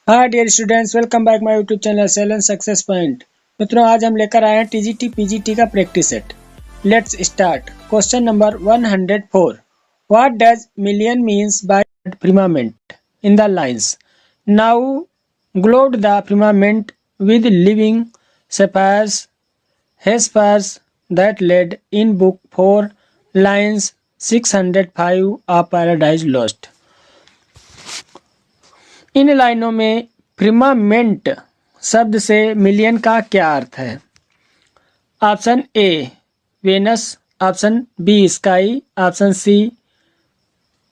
Hi dear students, welcome back my YouTube channel सेलन success point. मित्रों, आज हम लेकर आए हैं टीजीटी पीजीटी का practice set. Let's start. Question number 104। What does million means by firmament in the lines? Now glowed the firmament with living sapphires, hespers that led in book 4 lines 605 of Paradise Lost। इन लाइनों में firmament शब्द से million का क्या अर्थ है? Option A Venus, option B sky, option C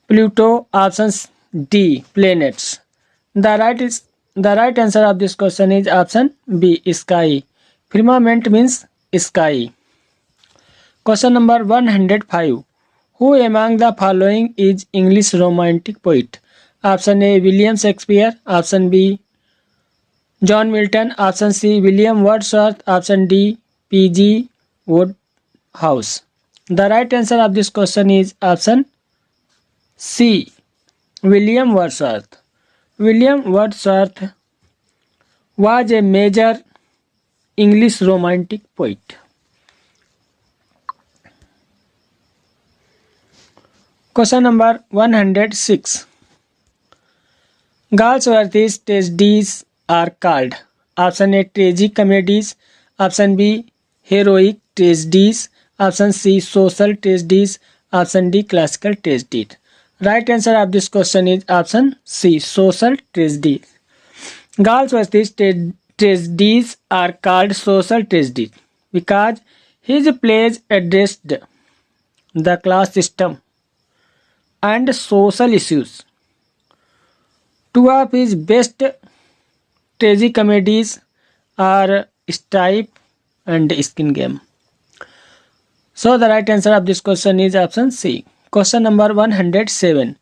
Pluto, option D planets. The right answer of this question is option B sky. firmament means sky. Question number 105। Who among the following is English romantic poet? Option A William Shakespeare, option B John Milton, option C William Wordsworth, option D P G Wodehouse. The right answer of this question is option C William Wordsworth. William Wordsworth was a major English romantic poet. Question number 106. Galsworthy's tragedies are called. Option A tragicomedies, option B heroic tragedies, option C social tragedies, option D classical tragedies. Right answer of this question is option C social tragedies. Galsworthy's tragedies are called social tragedies because his plays addressed the class system and social issues. Two of his best tragicomedies are Stripe and Skin Game. So the right answer of this question is option C. Question number 107.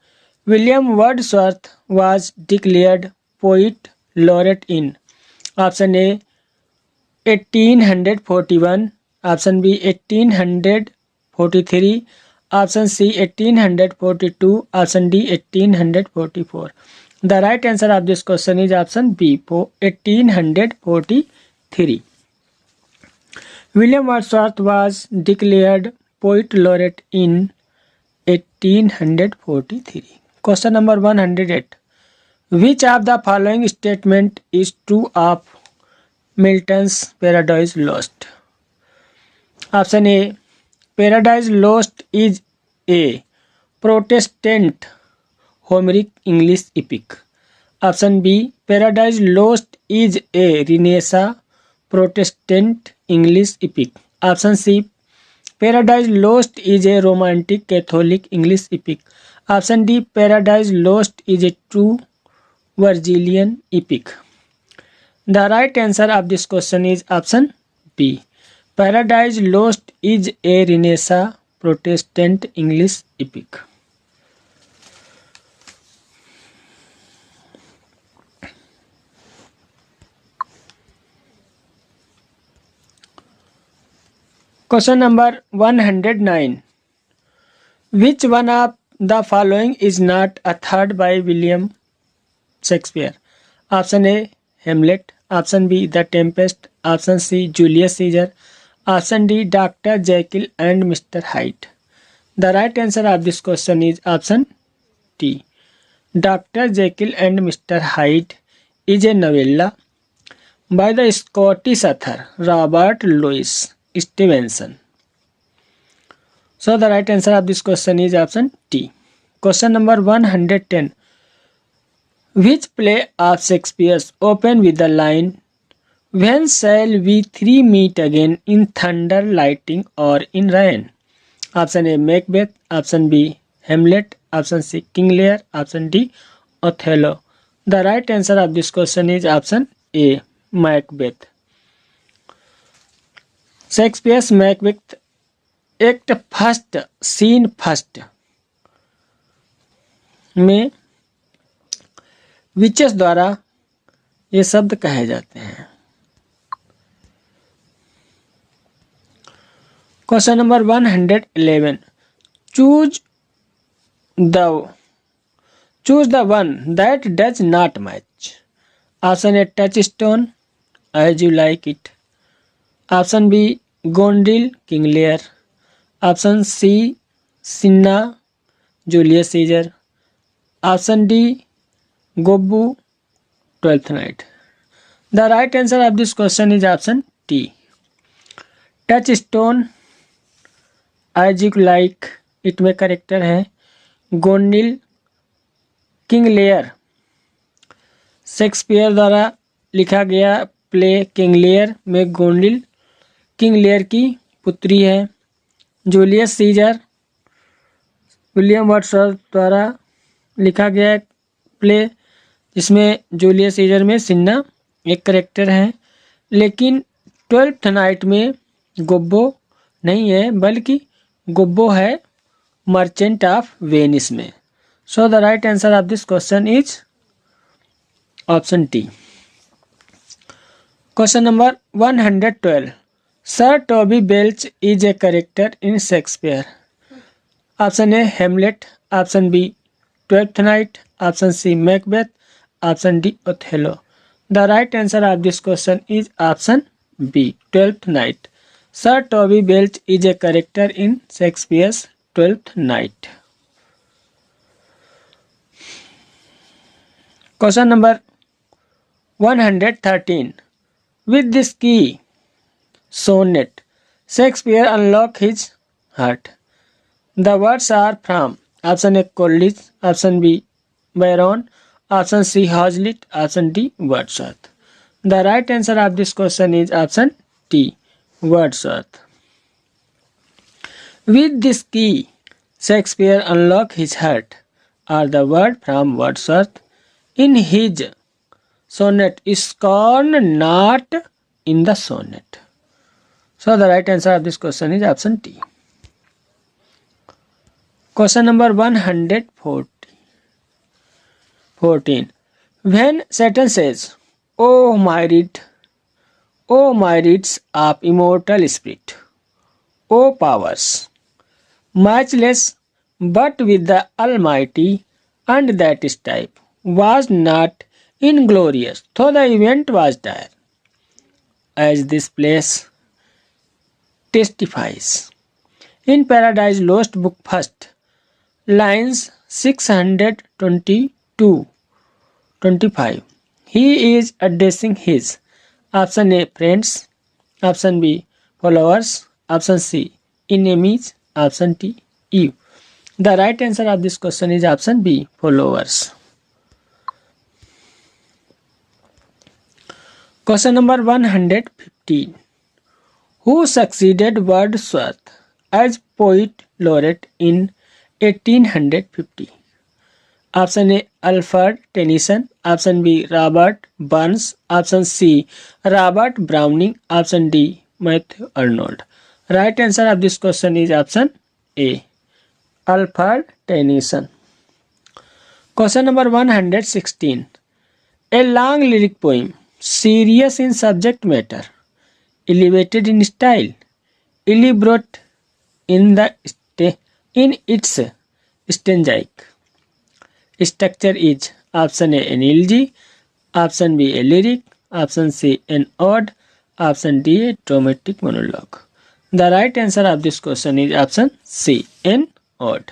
William Wordsworth was declared poet laureate in option A 1841, option B 1843, option C 1842, option D 1844. The right answer of this question is option B 1843. William Wordsworth was declared poet laureate in 1843. Question number 108. Which of the following statement is true of Milton's Paradise Lost? Option A. Paradise Lost is a Protestant Homeric English epic. Option B. Paradise Lost is a Renaissance Protestant English epic. Option C. Paradise Lost is a romantic Catholic English epic. Option D. Paradise Lost is a true Virgilian epic. The right answer of this question is option B. Paradise Lost is a Renaissance Protestant English epic. Question number 109. Which one of the following is not authored by William Shakespeare? Option A Hamlet, option B The Tempest, option C Julius Caesar, option D Dr. Jekyll and Mr. Hyde. The right answer of this question is option D. Dr. Jekyll and Mr. Hyde is a novella by the Scottish author Robert Louis Stevenson. So the right answer of this question is option D. Question number 110. Which play of Shakespeare's open with the line, "When shall we three meet again in thunder, lightning or in rain?" Option A Macbeth, option B Hamlet, option C King Lear, option D Othello. The right answer of this question is option A Macbeth. Shakespeare's Macbeth act first scene first में witches द्वारा ये शब्द कहे जाते हैं। Question number 111. Choose the one that does not match. Option A, Touchstone, As You Like It. Option B, Gondril, King Lear. Option C, Cinna, Julius Caesar. Option D, Gobbu, Twelfth Night. The right answer of this question is option T. Touchstone, As You Like It में character है. गोंडिल, King Lear, Shakespeare द्वारा लिखा गया play King Lear में गोंडिल King Lear की पुत्री है. Julius Caesar, William Wordsworth द्वारा लिखा गया प्ले जिसमें जूलियस सीजर में सिन्ना एक करेक्टर है. लेकिन ट्वेल्थ नाइट में गोब्बो नहीं है, बल्कि गोब्बो है मर्चेंट ऑफ वेनिस में. So the right answer of this question is option T. Question number 112. Sir Toby Belch is a character in Shakespeare. Option A Hamlet. Option B Twelfth Night. Option C Macbeth. Option D Othello. The right answer of this question is option B Twelfth Night. Sir Toby Belch is a character in Shakespeare's Twelfth Night. Question number 113. With this key sonnet, Shakespeare unlocked his heart. The words are from option A Coleridge, option B Byron, option C Hazlitt, option D Wordsworth. The right answer of this question is option D. Wordsworth. With this key, Shakespeare unlocked his heart are the word from Wordsworth in his sonnet Scorn Not in the Sonnet. So the right answer of this question is option D. Question number 114. When Satan says, "Oh my rites of immortal spirit, O powers, matchless but with the Almighty, and that type was not inglorious, though the event was dire, as this place testifies." In Paradise Lost, Book 1, lines 622-25, he is addressing his option A friends, option B followers, option C enemies, option D you. The right answer of this question is option B followers. Question number 115. Who succeeded Wordsworth as poet laureate in 1850? Option A Alfred Tennyson, option B Robert Burns, option C Robert Browning, option D Matthew Arnold. Right answer of this question is option A Alfred Tennyson. Question number 116. A long lyric poem, serious in subject matter, elevated in style, elaborate in its stanzaic structure is option A an elegy, option B a lyric, option C an ode, option D a dramatic monologue. The right answer of this question is option C an ode.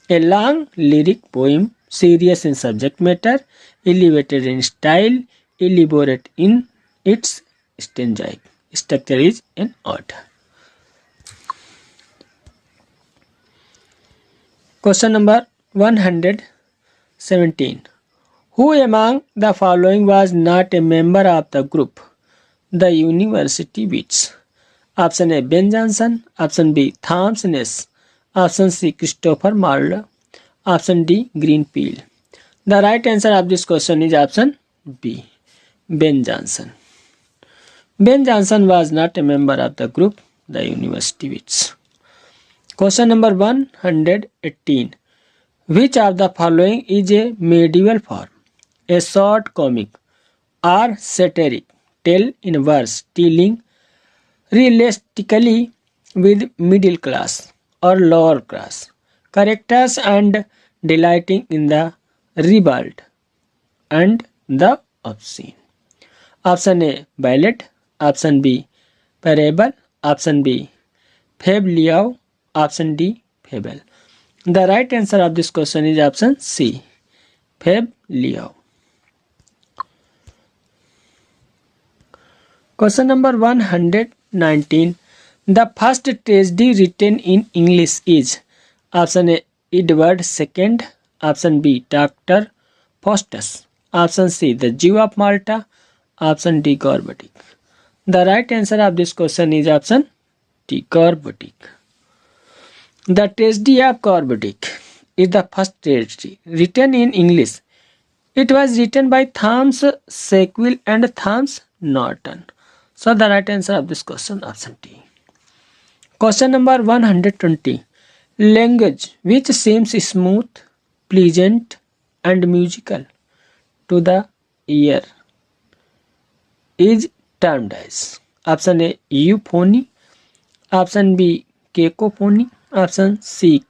A long lyric poem, serious in subject matter, elevated in style, elaborate in its stanzaic structure is an ode. Question number 117. Who among the following was not a member of the group The University Wits? Option A Ben Jonson, option B Thomas Ness, option C Christopher Marlowe, option D Green Peel. The right answer of this question is option B Ben Jonson. Ben Jonson was not a member of the group The University Wits. Question number 118. Which of the following is a medieval form? A short comic or satiric tale in verse dealing realistically with middle class or lower class characters and delighting in the ribald and the obscene. Option A ballet, option B parable, option B fabliau, option D fable. The right answer of this question is option C fabliau. Question number 119. The first tragedy written in English is option A Edward II, option B Dr. Faustus, option C The Jew of Malta, option D Gorbatik. The right answer of this question is option D Gorbatik. The tragedy of Gorbatik is the first tragedy written in English. It was written by Thomas Sackville and Thomas Norton. So the right answer of this question option D. Question number 120. Language which seems smooth, pleasant and musical to the ear is termed as option A euphony, option B cacophony, option C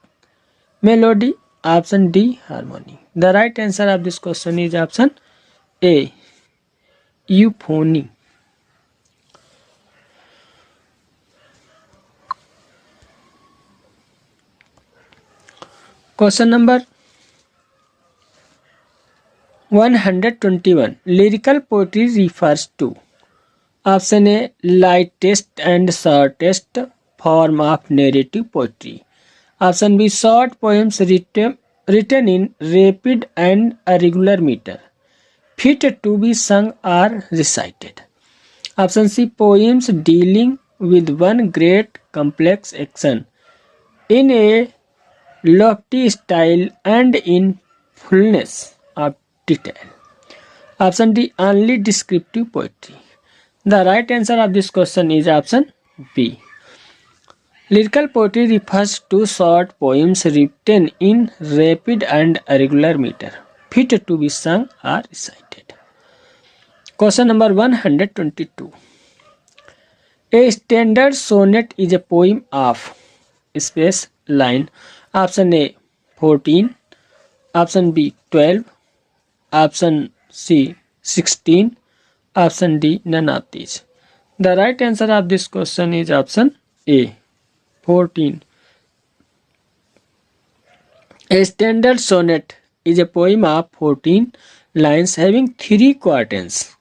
melody, option D harmony. The right answer of this question is option A euphony. Question number 121. Lyrical poetry refers to option A lightest and shortest form of narrative poetry, option B short poems written in rapid and irregular meter, fit to be sung or recited, option C poems dealing with one great complex action in a lofty style and in fullness of detail, option D only descriptive poetry. The right answer of this question is option B. Lyrical poetry refers to short poems written in rapid and irregular meter, fit to be sung or recited. Question number 122. A standard sonnet is a poem of space line. Option A 14, option B 12, option C 16, option D none of these. The right answer of this question is option A 14. A standard sonnet is a poem of 14 lines having 3 quatrains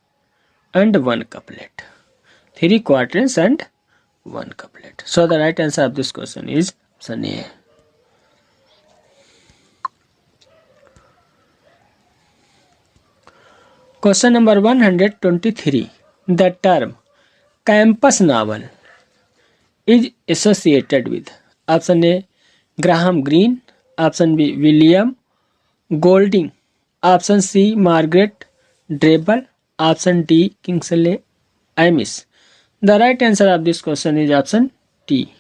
and 1 couplet. 3 quatrains and 1 couplet. So the right answer of this question is option A. Question number 123. The term campus novel is associated with option A Graham Greene, option B William Golding, option C Margaret Drabble, option D Kingsley Amis. The right answer of this question is option D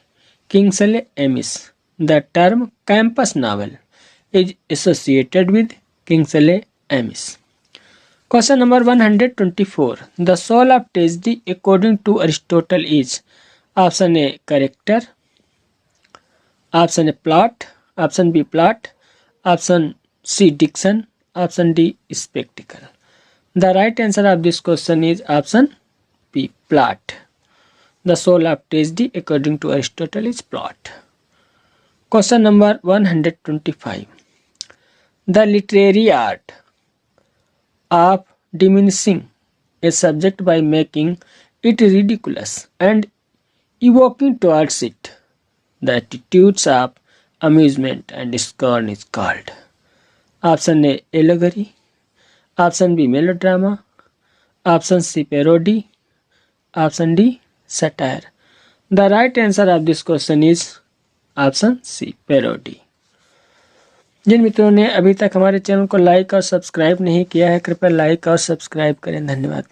Kingsley Amis. The term campus novel is associated with Kingsley Amis. Question number 124. The soul of tragedy according to Aristotle is option A character, option A plot, option B plot, option C diction, option D spectacle. The right answer of this question is option B plot. The soul of tragedy according to Aristotle is plot. Question number 125. The literary art of diminishing a subject by making it ridiculous and evoking towards it the attitudes of amusement and scorn is called option A allegory, option B melodrama, option C parody, option D satire. The right answer of this question is option C parody. जिन मित्रों ने अभी तक हमारे channel को like और subscribe नहीं किया है कृपया लाइक और सब्सक्राइब करें। धन्यवाद।